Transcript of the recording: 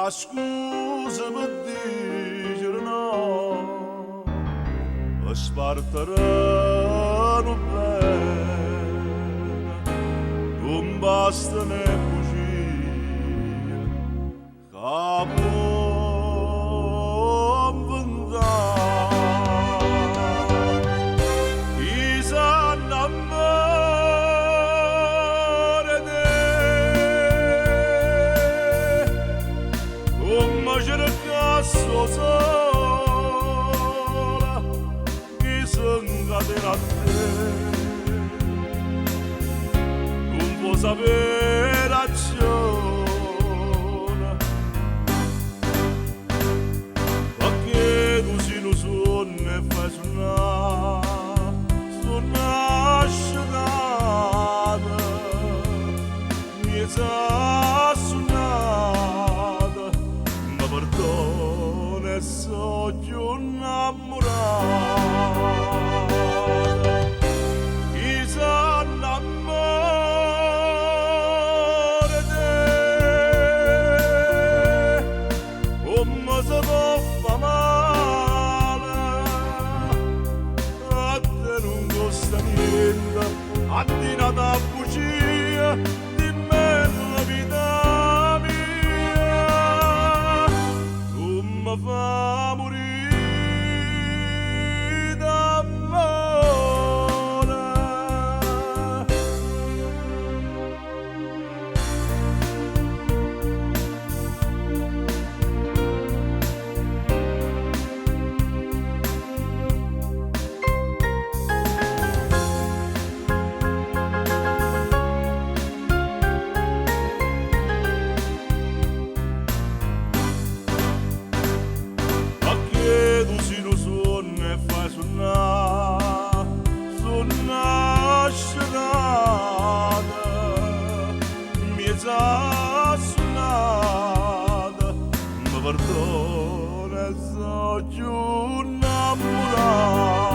scusa per dire no, sparteranno bene, non basta ne bugie, capo sola che s'incaterà a te, non può sapere azione, perché tu si lo suona e fai suonare asciugata, mi sa suonata, ma perdono so più innamorata, chi s'annamora di te, come se può fa male, a te non costa niente, a te nata bugia, di me la vita mia, tu mi fai morire d'amore. Suonata, ma perdona, so più innamorata.